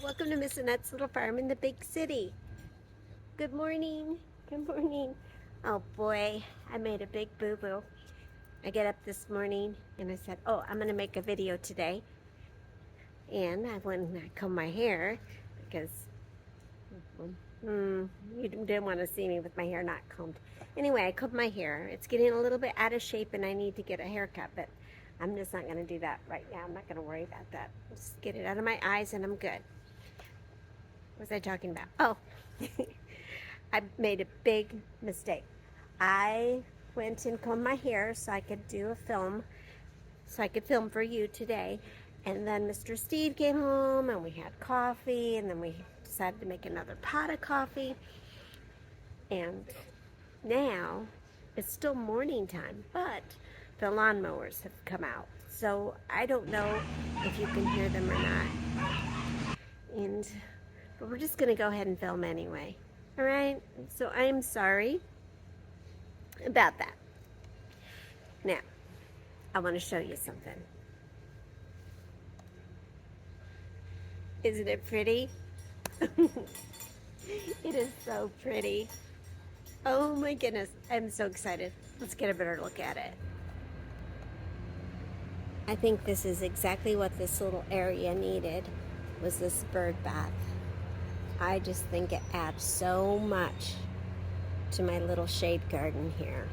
welcome to Miss Annette's Little Farm in the big city. Good morning. Good morning. Oh boy, I made a big boo-boo. I get up this morning and I said, oh, I'm gonna make a video today. And I went and I combed my hair because you didn't want to see me with my hair not combed. Anyway, I combed my hair. It's getting a little bit out of shape and I need to get a haircut, but I'm just not gonna do that right now. I'm not gonna worry about that. Just get it out of my eyes and I'm good. What was I talking about? Oh, I made a big mistake. I went and combed my hair so I could do a film, so I could film for you today. And then Mr. Steve came home and we had coffee, and then we decided to make another pot of coffee. And now it's still morning time, but the lawnmowers have come out. So I don't know if you can hear them or not. But we're just gonna go ahead and film anyway. All right, so I'm sorry about that. Now, I want to show you something. Isn't it pretty? It is so pretty. Oh my goodness, I'm so excited. Let's get a better look at it. I think this is exactly what this little area needed, was this bird bath. I just think it adds so much to my little shade garden here.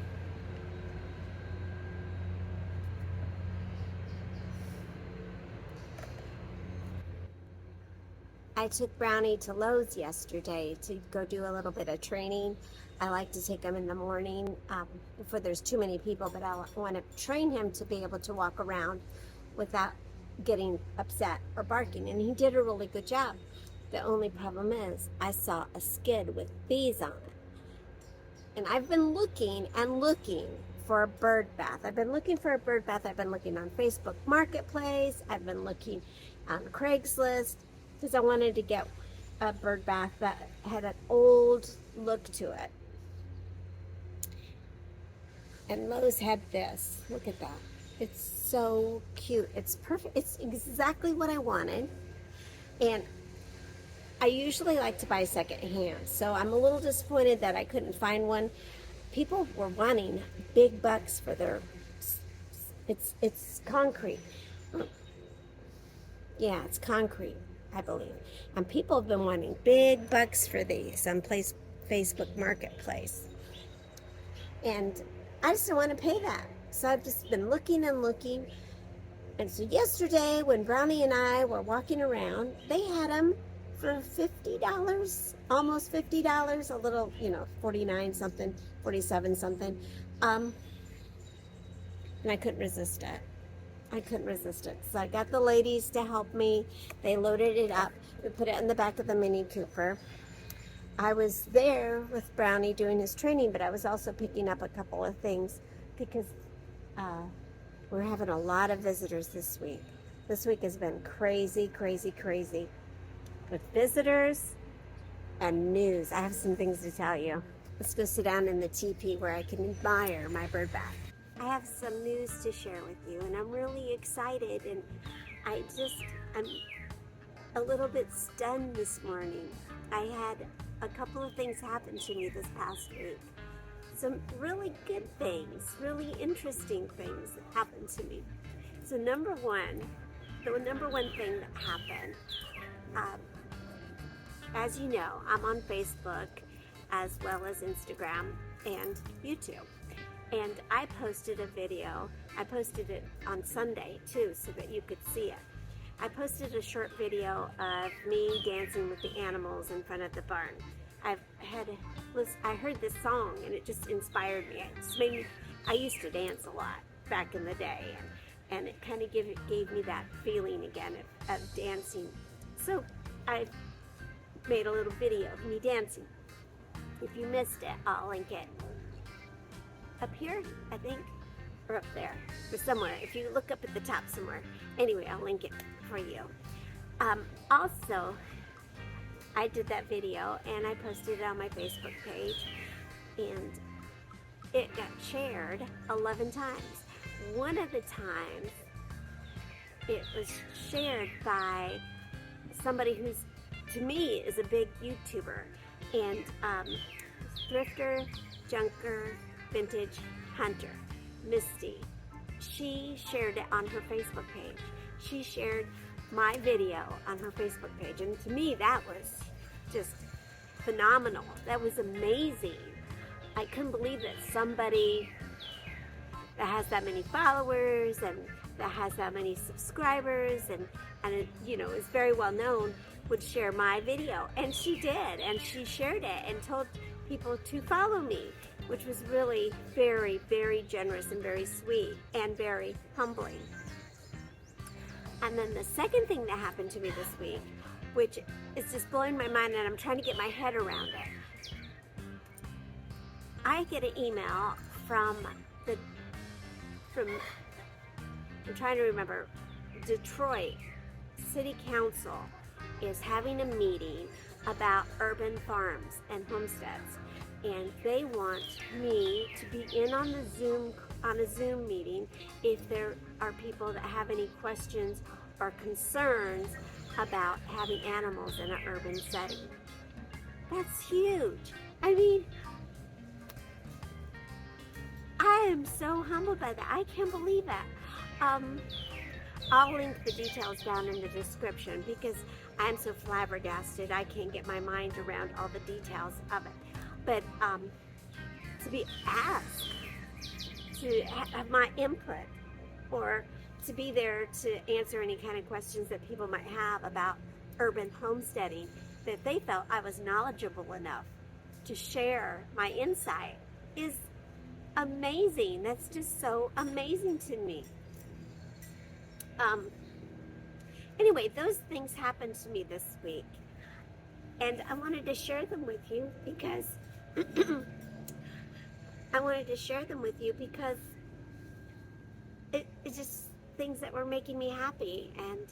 I took Brownie to Lowe's yesterday to go do a little bit of training. I like to take him in the morning before there's too many people, but I want to train him to be able to walk around without getting upset or barking, and he did a really good job. The only problem is I saw a skid with bees on it. And I've been looking and looking for a bird bath. I've been looking for a bird bath. I've been looking on Facebook Marketplace. I've been looking on Craigslist because I wanted to get a bird bath that had an old look to it. And Lowe's had this. Look at that. It's so cute. It's perfect. It's exactly what I wanted. And I usually like to buy secondhand, so I'm a little disappointed that I couldn't find one. People were wanting big bucks for their, it's concrete. Yeah, it's concrete, I believe. And people have been wanting big bucks for these on Facebook Marketplace. And I just don't want to pay that. So I've just been looking and looking. And so yesterday when Brownie and I were walking around, they had them for $50, almost $50, a little, 49 something, 47 something. And I couldn't resist it. So I got the ladies to help me. They loaded it up. We put it in the back of the Mini Cooper. I was there with Brownie doing his training, but I was also picking up a couple of things because we're having a lot of visitors this week. This week has been crazy, crazy, crazy. With visitors and news. I have some things to tell you. Let's go sit down in the teepee where I can admire my bird bath. I have some news to share with you, and I'm really excited, and I'm a little bit stunned this morning. I had a couple of things happen to me this past week. Some really good things, really interesting things that happened to me. So the number one thing that happened, as you know, I'm on Facebook as well as Instagram and YouTube. And I posted a video. I posted it on Sunday too so that you could see it. I posted a short video of me dancing with the animals in front of the barn. I heard this song and it just inspired me. It just made me, I used to dance a lot back in the day, and it kind of gave me that feeling again of dancing. So I made a little video of me dancing. If you missed it, I'll link it up here, I think, or up there, or somewhere. If you look up at the top somewhere. Anyway, I'll link it for you. Also, I did that video and I posted it on my Facebook page, and it got shared 11 times. One of the times it was shared by somebody who's to me, is a big YouTuber. And thrifter, junker, vintage hunter, Misty. She shared it on her Facebook page. She shared my video on her Facebook page. And to me, that was just phenomenal. That was amazing. I couldn't believe that somebody that has that many followers and that has that many subscribers and it, is very well known, would share my video. And she did, and she shared it and told people to follow me, which was really very, very generous and very sweet and very humbling. And then the second thing that happened to me this week, which is just blowing my mind and I'm trying to get my head around it. I get an email from I'm trying to remember, Detrioit City Council is having a meeting about urban farms and homesteads, and they want me to be in on a Zoom meeting if there are people that have any questions or concerns about having animals in an urban setting. That's huge. I mean, I am so humbled by that. I can't believe that. I'll link the details down in the description because I'm so flabbergasted I can't get my mind around all the details of it. But to be asked to have my input or to be there to answer any kind of questions that people might have about urban homesteading, that they felt I was knowledgeable enough to share my insight is amazing. That's just so amazing to me. Anyway, those things happened to me this week, and I wanted to share them with you because it's just things that were making me happy, and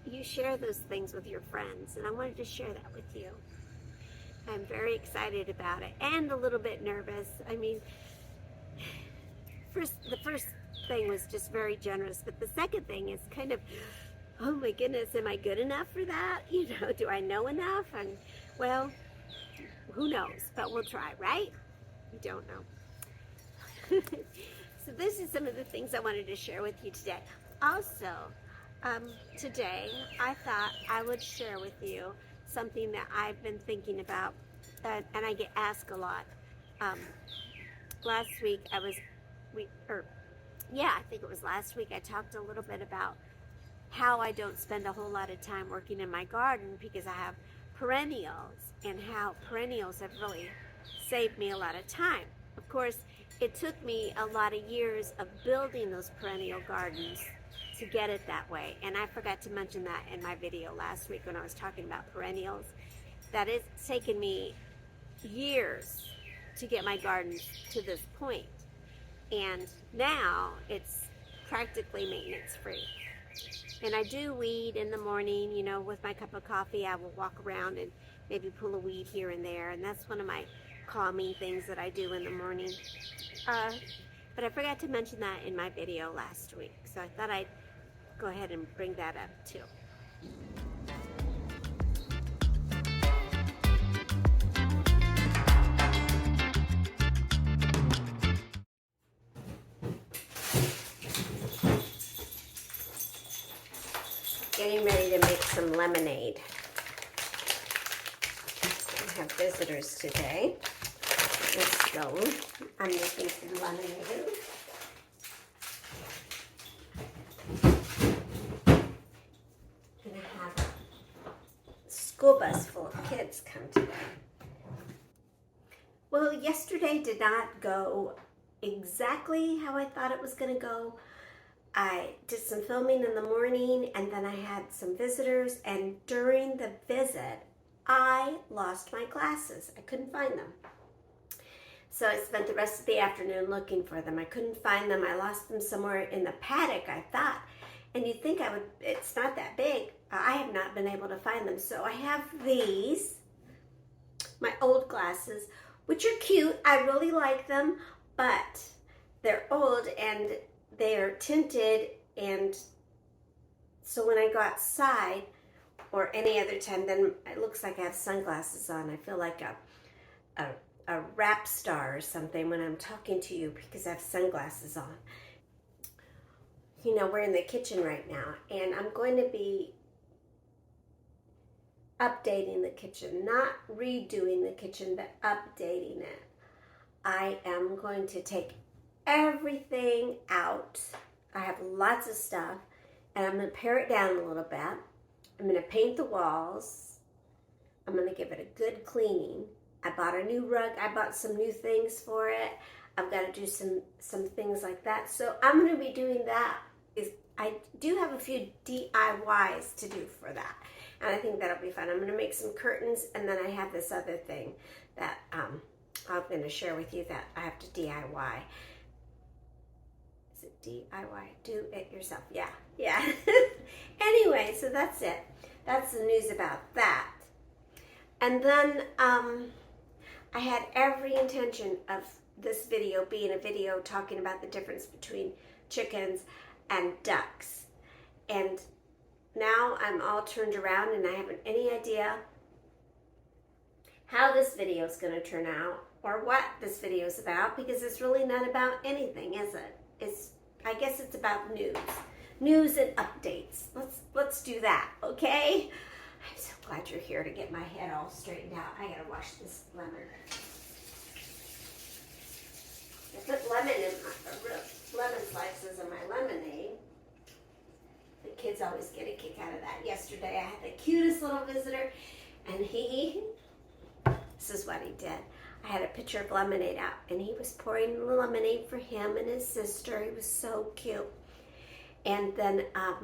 you share those things with your friends, and I wanted to share that with you. I'm very excited about it and a little bit nervous. I mean, the first thing was just very generous, but the second thing is kind of, oh my goodness, am I good enough for that? Do I know enough? And well, who knows, but we'll try, right? We don't know. So this is some of the things I wanted to share with you today. Also, today I thought I would share with you something that I've been thinking about, and I get asked a lot. Last week I think it was last week, I talked a little bit about how I don't spend a whole lot of time working in my garden because I have perennials, and how perennials have really saved me a lot of time. Of course, it took me a lot of years of building those perennial gardens to get it that way, and I forgot to mention that in my video last week when I was talking about perennials, that it's taken me years to get my gardens to this point. And now it's practically maintenance free. And I do weed in the morning, with my cup of coffee. I will walk around and maybe pull a weed here and there. And that's one of my calming things that I do in the morning. But I forgot to mention that in my video last week. So I thought I'd go ahead and bring that up too. Getting ready to make some lemonade. I have visitors today. So I'm making some lemonade. And I have a school bus full of kids come today. Well, yesterday did not go exactly how I thought it was going to go. I did some filming in the morning, and then I had some visitors, and during the visit, I lost my glasses. I couldn't find them. So I spent the rest of the afternoon looking for them. I couldn't find them. I lost them somewhere in the paddock, I thought. And you'd think I would, it's not that big. I have not been able to find them. So I have these, my old glasses, which are cute. I really like them, but they're old and they are tinted, and so when I go outside, or any other time, then it looks like I have sunglasses on. I feel like a rap star or something when I'm talking to you because I have sunglasses on. You know, we're in the kitchen right now, and I'm going to be updating the kitchen, not redoing the kitchen, but updating it. I am going to take everything out. I have lots of stuff, and I'm going to pare it down a little bit. I'm going to paint the walls. I'm going to give it a good cleaning. I bought a new rug. I bought some new things for it. I've got to do some things like that. So I'm going to be doing that. I do have a few DIYs to do for that, and I think that'll be fun. I'm going to make some curtains, and then I have this other thing that I'm going to share with you that I have to DIY. Is it DIY? Do it yourself. Yeah. Anyway, so that's it. That's the news about that. And then I had every intention of this video being a video talking about the difference between chickens and ducks. And now I'm all turned around and I haven't any idea how this video is going to turn out or what this video is about, because it's really not about anything, is it? I guess it's about news and updates. Let's do that, okay? I'm so glad you're here to get my head all straightened out. I gotta wash this lemon. I put lemon slices in my lemonade. The kids always get a kick out of that. Yesterday I had the cutest little visitor, and this is what he did. I had a pitcher of lemonade out, and he was pouring the lemonade for him and his sister. He was so cute. And then I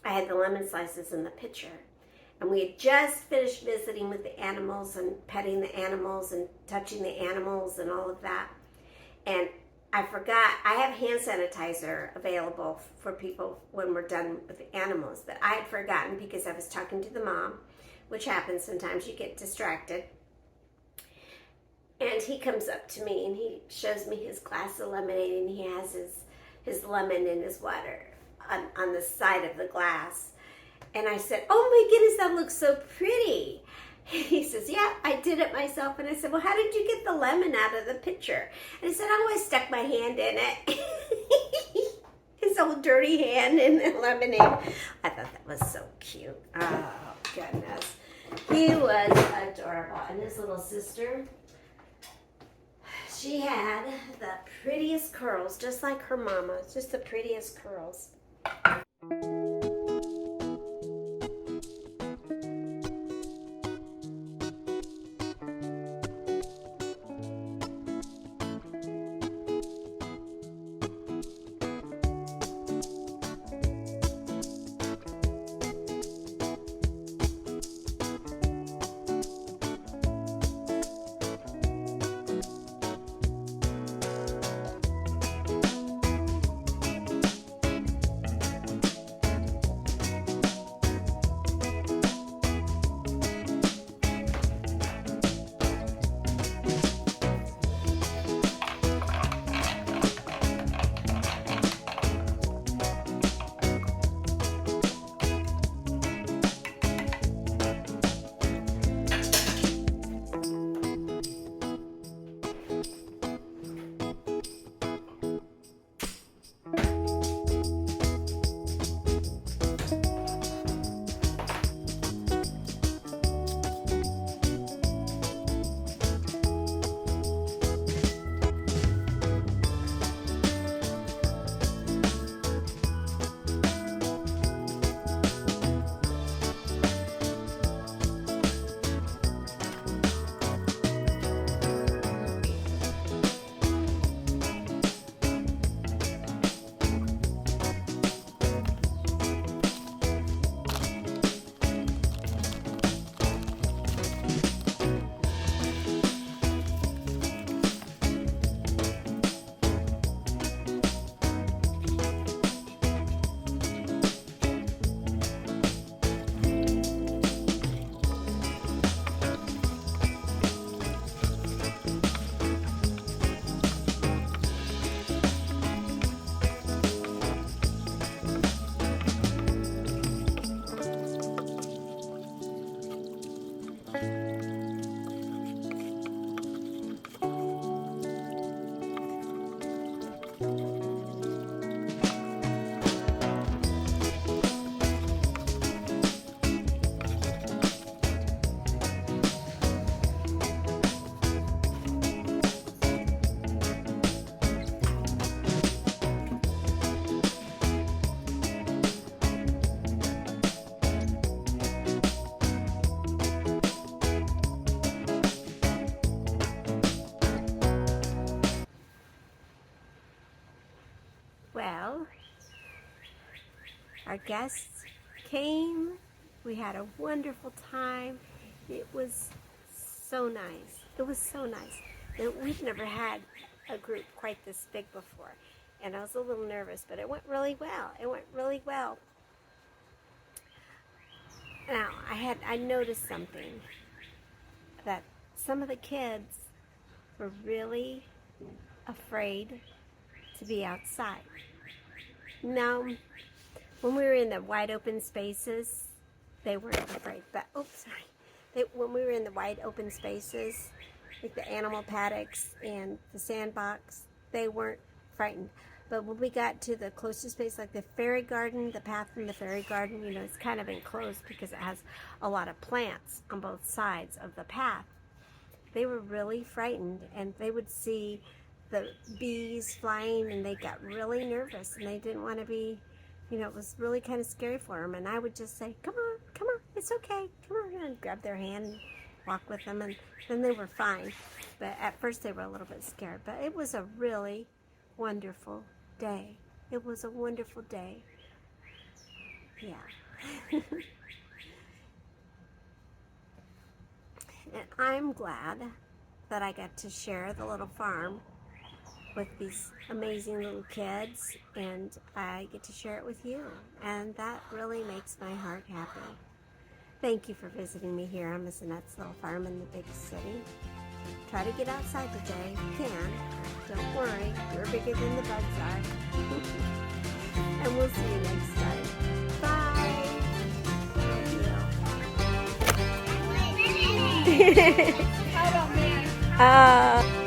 had the lemon slices in the pitcher. And we had just finished visiting with the animals and petting the animals and touching the animals and all of that. And I forgot, I have hand sanitizer available for people when we're done with the animals, but I had forgotten because I was talking to the mom, which happens sometimes, you get distracted. And he comes up to me and he shows me his glass of lemonade, and he has his lemon in his water on the side of the glass. And I said, "Oh my goodness, that looks so pretty." He says, "Yeah, I did it myself." And I said, "Well, how did you get the lemon out of the pitcher?" And he said, "I always stuck my hand in it." His old dirty hand in the lemonade. I thought that was so cute. Oh, goodness. He was adorable. And his little sister, she had the prettiest curls, just like her mama. Just the prettiest curls. Our guests came. We had a wonderful time. It was so nice. It was so nice. We've never had a group quite this big before. And I was a little nervous, but it went really well. It went really well. Now, I noticed something, that some of the kids were really afraid to be outside. Now, when we were in the wide open spaces, they weren't afraid. But, when we were in the wide open spaces, like the animal paddocks and the sandbox, they weren't frightened. But when we got to the closest space, like the fairy garden, the path from the fairy garden, it's kind of enclosed because it has a lot of plants on both sides of the path. They were really frightened, and they would see the bees flying, and they got really nervous, and they didn't want to be, it was really kind of scary for them. And I would just say, come on, it's okay, come on, and grab their hand and walk with them, and then they were fine. But at first they were a little bit scared. But it was a really wonderful day. It was a wonderful day. Yeah. And I'm glad that I got to share the little farm with these amazing little kids, and I get to share it with you, and that really makes my heart happy. Thank you for visiting me here on Miss Annette's little farm in the big city. Try to get outside today. You can. Don't worry. You're bigger than the bugs are. And we'll see you next time. Bye. Love you.